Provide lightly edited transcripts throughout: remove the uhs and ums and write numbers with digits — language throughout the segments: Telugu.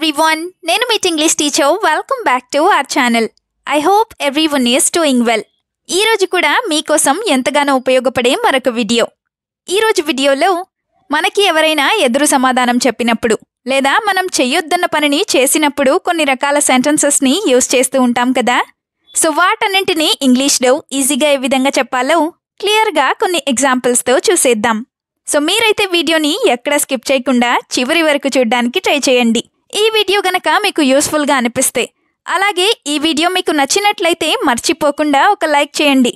everyone, నేను మీ English teacher. Welcome back to our channel. I hope everyone is doing well. ఈరోజు కూడా మీకోసం ఎంతగానో ఉపయోగపడే మరొక వీడియో. ఈరోజు వీడియోలో మనకి ఎవరైనా ఎదురు సమాధానం చెప్పినప్పుడు లేదా మనం చెయ్యొద్దన్న పనిని చేసినప్పుడు కొన్ని రకాల సెంటెన్సెస్ని యూజ్ చేస్తూ ఉంటాం కదా. సో వాటన్నింటినీ ఇంగ్లీష్లో ఈజీగా ఏ విధంగా చెప్పాలో క్లియర్గా కొన్ని ఎగ్జాంపుల్స్తో చూసేద్దాం. సో మీరైతే వీడియోని ఎక్కడ స్కిప్ చేయకుండా చివరి వరకు చూడడానికి ట్రై చేయండి. ఈ వీడియో గనక మీకు యూస్ఫుల్గా అనిపిస్తే, అలాగే ఈ వీడియో మీకు నచ్చినట్లయితే మర్చిపోకుండా ఒక లైక్ చేయండి.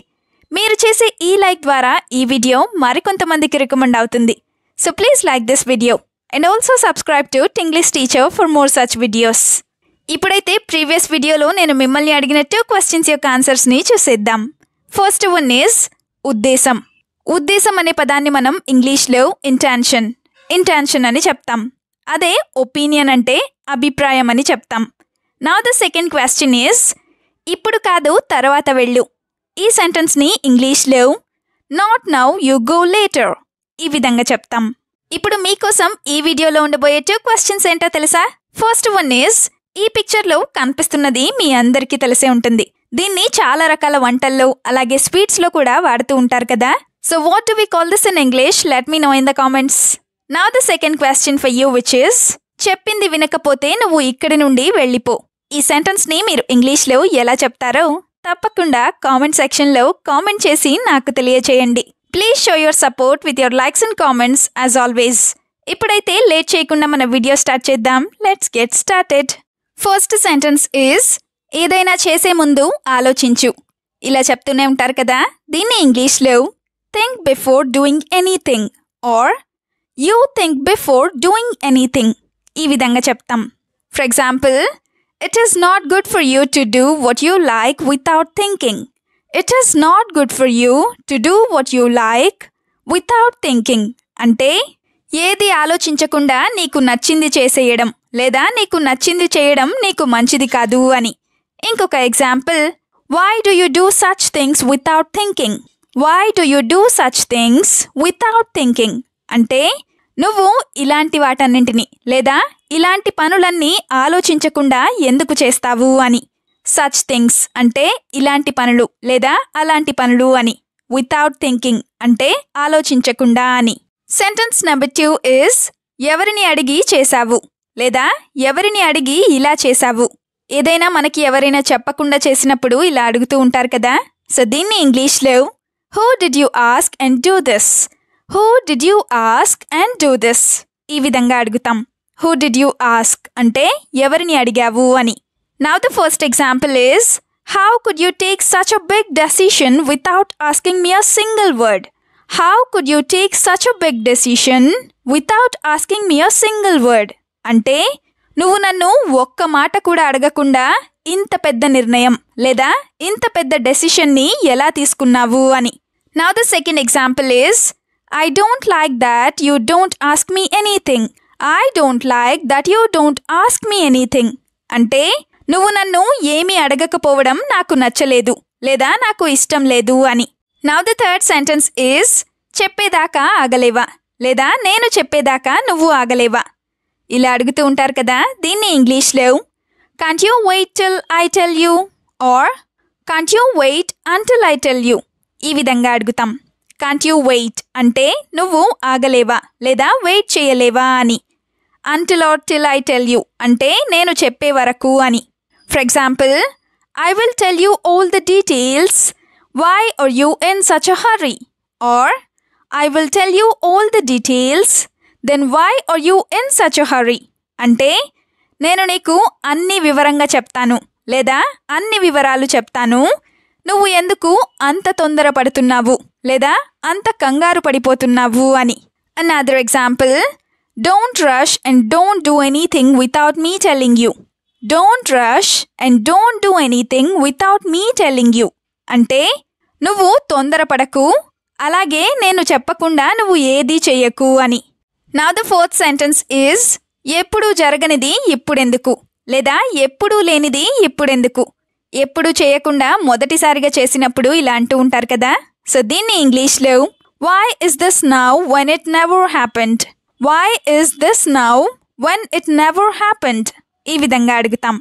మీరు చేసే ఈ లైక్ ద్వారా ఈ వీడియో మరికొంతమందికి రికమెండ్ అవుతుంది. So please like this video and also subscribe to English teacher for more such videos. ఇప్పుడైతే ప్రీవియస్ వీడియోలో నేను మిమ్మల్ని అడిగిన 2 క్వశ్చన్స్ యొక్క ఆన్సర్స్ని చూసేద్దాం. ఫస్ట్ వన్ ఈజ్ ఉద్దేశం. ఉద్దేశం అనే పదాన్ని మనం ఇంగ్లీష్లో ఇంటెన్షన్ అని చెప్తాం. అదే ఒపీనియన్ అంటే అభిప్రాయం అని చెప్తాం. Now the second question is ఇప్పుడు కాదు తర్వాత వెళ్ళు. ఈ సెంటెన్స్ని ఇంగ్లీష్లో not now you go later ఈ విధంగా చెప్తాం. ఇప్పుడు మీకోసం ఈ వీడియోలో ఉండబోయే 2 క్వశ్చన్స్ ఏంటో తెలుసా? ఫస్ట్ వన్ ఈజ్ ఈ పిక్చర్లో కనిపిస్తున్నది మీ అందరికీ తెలిసే ఉంటుంది. దీన్ని చాలా రకాల వంటల్లో అలాగే స్వీట్స్లో కూడా వాడుతూ ఉంటారు కదా. So what do we call this in English? Let me know in the comments. Now the second question for you which is చెప్పింది వినకపోతే నువ్వు ఇక్కడి నుండి వెళ్ళిపో. ఈ సెంటెన్స్ని మీరు ఇంగ్లీష్లో ఎలా చెప్తారో తప్పకుండా కామెంట్ సెక్షన్లో కామెంట్ చేసి నాకు తెలియచేయండి. Please show your support with your likes and comments as always. ఇప్పుడైతే లేట్ చేయకుండా మన వీడియో స్టార్ట్ చేద్దాం. Let's get started. First sentence is ఏదైనా చేసే ముందు ఆలోచించు. ఇలా చెప్తూనే ఉంటారు కదా. దీన్ని ఇంగ్లీష్లో think before doing anything or you think before doing anything ఈ విధంగా చెప్తాం. For example, it is not good for you to do what you like without thinking. It is not good for you to do what you like without thinking. అంటే ఏది ఆలోచించకుండా నీకు నచ్చింది చేసేయడం లేదా నీకు నచ్చింది చేయడం నీకు మంచిది కాదు అని. ఇంకొక example, why do you do such things without thinking? Why do you do such things without thinking? అంటే నువ్వు ఇలాంటి వాటన్నింటినీ లేదా ఇలాంటి పనులన్నీ ఆలోచించకుండా ఎందుకు చేస్తావు అని. సచ్ థింగ్స్ అంటే ఇలాంటి పనులు లేదా అలాంటి పనులు అని. వితౌట్ థింకింగ్ అంటే ఆలోచించకుండా అని. సెంటెన్స్ నెంబర్ 2 ఈజ్ ఎవరిని అడిగి చేశావు లేదా ఎవరిని అడిగి ఇలా చేశావు. ఏదైనా మనకి ఎవరైనా చెప్పకుండా చేసినప్పుడు ఇలా అడుగుతూ ఉంటారు కదా. సో దీన్ని ఇంగ్లీష్లో Who did you ask and do this? Who did you ask and do this? ఈ విధంగా అడుగుతాం. Who did you ask అంటే ఎవరిని అడిగావు అని. Now the first example is how could you take such a big decision without asking me a single word? How could you take such a big decision without asking me a single word? అంటే నువ్వు నన్ను ఒక్క మాట కూడా అడగకుండా ఇంత పెద్ద నిర్ణయం లేదా ఇంత పెద్ద డెసిషన్ని ఎలా తీసుకున్నావు అని. Now the second example is I don't like that you don't ask me anything. I don't like that you don't ask me anything. అంటే నువ్వు నన్ను ఏమీ అడగకపోవడం నాకు నచ్చలేదు లేదా నాకు ఇష్టం లేదు అని. Now the third sentence is చెప్పేదాకా ఆగలేవా లేదా నేను చెప్పేదాకా నువ్వు ఆగలేవా. ఇలా అడుగుతూ ఉంటారు కదా. దీన్ని ఇంగ్లీష్లో Can't you wait till I tell you? Or can't you wait until I tell you? ఈ విధంగా అడుగుతాం. Can't you wait అంటే నువ్వు ఆగలేవా లేదా వెయిట్ చేయలేవా అని. Until or till I tell you అంటే నేను చెప్పే వరకు అని. For example, I will tell you all the details. Why are you in such a hurry? Or I will tell you all the details. Then why are you in such a hurry? అంటే నేను నీకు అన్ని వివరంగా చెప్తాను లేదా అన్ని వివరాలు చెప్తాను, నువ్వు ఎందుకు అంత తొందరపడుతున్నావు లేదా అంత కంగారు పడిపోతున్నావు అని. Another example, don't rush and don't do anything without me telling you. Don't rush and don't do anything without me telling you. అంటే నువ్వు తొందరపడకు అలాగే నేను చెప్పకుండా నువ్వు ఏదీ చెయ్యకు అని. Now the fourth sentence is ఎప్పుడూ జరగనిది ఇప్పుడెందుకు లేదా ఎప్పుడూ లేనిది ఇప్పుడెందుకు. ఎప్పుడు చేయకుండా మొదటిసారిగా చేసినప్పుడు ఇలా అంటూ ఉంటారు కదా. సో దీన్ని ఇంగ్లీష్లో Why is this now when it never happened? Why is this now when it never happened? ఈ విధంగా అడుగుతాం.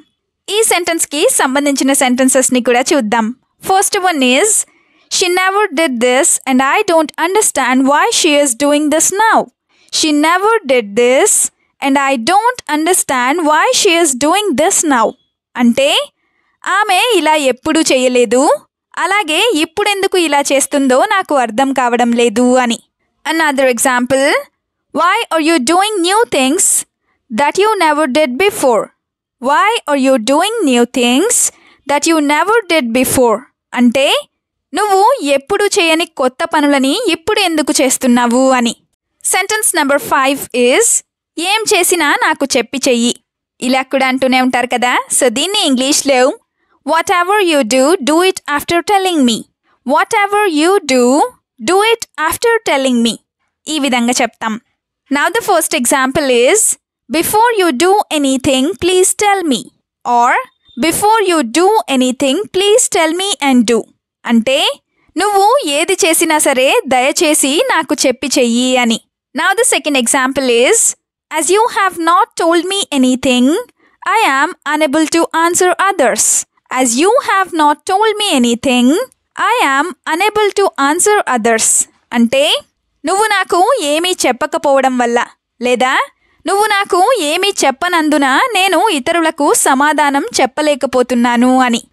ఈ సెంటెన్స్కి సంబంధించిన సెంటెన్సెస్ని కూడా చూద్దాం. First one is she never did this and I don't understand why she is doing this now. She never did this and I don't understand why she is doing this now. అంటే ఆమె ఇలా ఎప్పుడూ చేయలేదు, అలాగే ఇప్పుడెందుకు ఇలా చేస్తుందో నాకు అర్థం కావడం లేదు అని. Another example, why are you doing new things that you never did before. Why are you doing new things that you never did before. అంటే నువ్వు ఎప్పుడు చేయని కొత్త పనులని ఇప్పుడు ఎందుకు చేస్తున్నావు అని. సెంటెన్స్ నెంబర్ 5 ఈజ్ ఏం చేసినా నాకు చెప్పి చెయ్యి. ఇలా కూడా అంటూనే ఉంటారు కదా. సో దీన్ని ఇంగ్లీష్లో what ever you do it after telling me. What ever you do it after telling me. ఈ విధంగా చెప్తాం. Now the first example is before you do anything please tell me. Are before you do anything please tell me and do. అంటే నువ్వు ఏది చేసినా సరే దయచేసి నాకు చెప్పి చెయ్యి అని. Now the second example is as you have not told me anything, I am unable to answer others. As you have not told me anything, I am unable to answer others. అంటే నువ్వు నాకు ఏమీ చెప్పకపోవడం వల్ల లేదా నువ్వు నాకు ఏమీ చెప్పనందున నేను ఇతరులకు సమాధానం చెప్పలేకపోతున్నాను అని.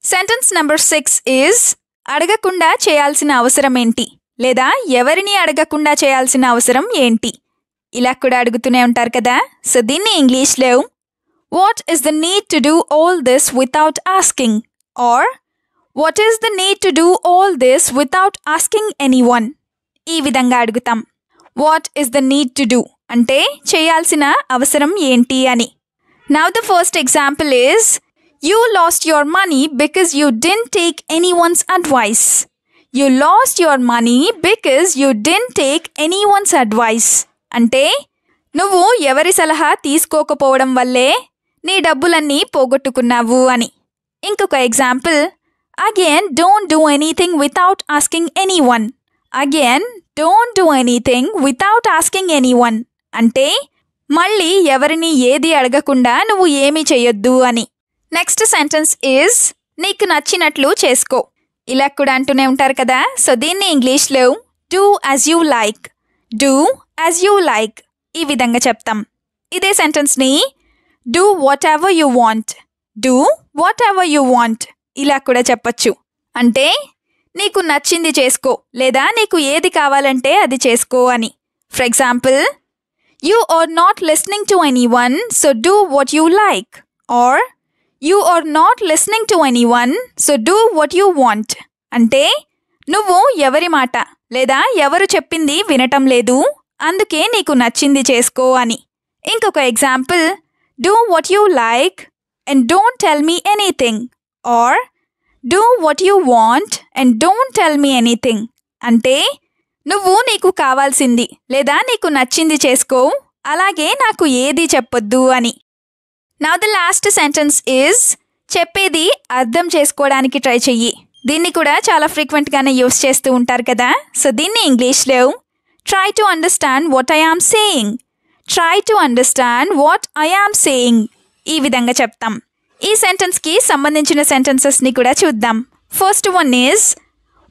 సెంటెన్స్ నెంబర్ 6 ఈజ్ అడగకుండా చేయాల్సిన అవసరం ఏంటి లేదా ఎవరిని అడగకుండా చేయాల్సిన అవసరం ఏంటి. ఇలా కూడా అడుగుతూనే ఉంటారు కదా. సో దీన్ని ఇంగ్లీష్లో what is the need to do all this without asking. Or what is the need to do all this without asking anyone. ఈ విధంగా అడుగుతాం. What is the need to do అంటే చేయాల్సిన అవసరం ఏంటి అని. Now the first example is you lost your money because you didn't take anyone's advice. You lost your money because you didn't take anyone's advice. అంటే నువ్వు ఎవరి సలహా తీసుకోకపోవడం వల్లే నీ డబ్బులన్నీ పోగొట్టుకున్నావు అని. ఇంకొక example, again don't do anything without asking anyone. Again don't do anything without asking anyone. అంటే మళ్ళీ ఎవరిని ఏది అడగకుండా నువ్వు ఏమీ చేయొద్దు అని. నెక్స్ట్ సెంటెన్స్ ఈజ్ నీకు నచ్చినట్లు చేసుకో. ఇలా కూడా అంటూనే ఉంటారు కదా. సో దీన్ని ఇంగ్లీష్లో do as you like. Do as you like. ఈ విధంగా చెప్తాం. ఇదే సెంటెన్స్ని do whatever you want. Do whatever you want. ఇలా కూడా చెప్పచ్చు. అంటే నీకు నచ్చింది చేసుకో లేదా నీకు ఏది కావాలంటే అది చేసుకో అని. For example, you are not listening to anyone so do what you like. Are you are not listening to anyone so do what you want. అంటే నువ్వు ఎవరి మాట లేదా ఎవరు చెప్పింది వినటం లేదు, అందుకే నీకు నచ్చింది చేసుకో అని. ఇంకొక example, do what you like and don't tell me anything. Or do what you want and don't tell me anything. అంటే నువ్వు నీకు కావాల్సింది లేదా నీకు నచ్చింది చేసుకో, అలాగే నాకు ఏది చెప్పొద్దు అని. Now the last sentence is చెప్పేది అర్థం చేసుకోవడానికి ట్రై చెయ్యి. దీన్ని కూడా చాలా ఫ్రీక్వెంట్గానే యూస్ చేస్తూ ఉంటారు కదా. సో దీన్ని ఇంగ్లీష్లో try to understand what I am saying. Try to understand what I am saying. ఈ విధంగా చెప్తాం. ఈ సెంటెన్స్కి సంబంధించిన సెంటెన్సెస్ని కూడా చూద్దాం. First one is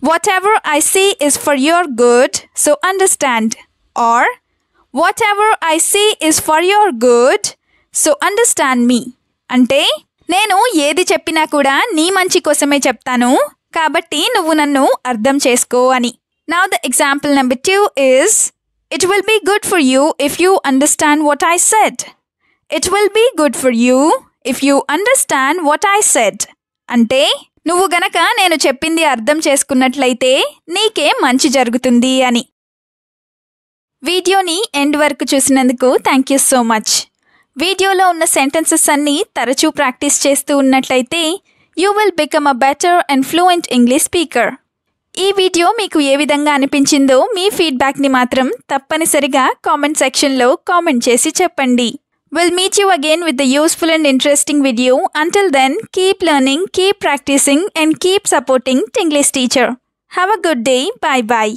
whatever I say is for your good so understand. Or whatever I say is for your good so understand me. అంటే నేను ఏది చెప్పినా కూడా నీ మంచి కోసమే చెప్తాను, కాబట్టి నువ్వు నన్ను అర్థం చేసుకో అని. Now the example number 2 is it will be good for you if you understand what I said. It will be good for you if you understand what I said. అంటే నువ్వు గనక నేను చెప్పింది అర్థం చేసుకున్నట్లయితే నీకే మంచి జరుగుతుంది అని. వీడియోని ఎండ్ వరకు చూసినందుకు థ్యాంక్ యూ సో మచ్. వీడియోలో ఉన్న సెంటెన్సెస్ అన్నీ తరచూ ప్రాక్టీస్ చేస్తూ ఉన్నట్లయితే you will become a better and fluent English speaker. ఈ వీడియో మీకు ఏ విధంగా అనిపించిందో మీ ఫీడ్బ్యాక్ని మాత్రం తప్పనిసరిగా కామెంట్ సెక్షన్లో కామెంట్ చేసి చెప్పండి. We'll meet you again with the useful and interesting video. Until then, keep learning, keep practicing and keep supporting Tinglish Teacher. Have a good day. Bye-bye.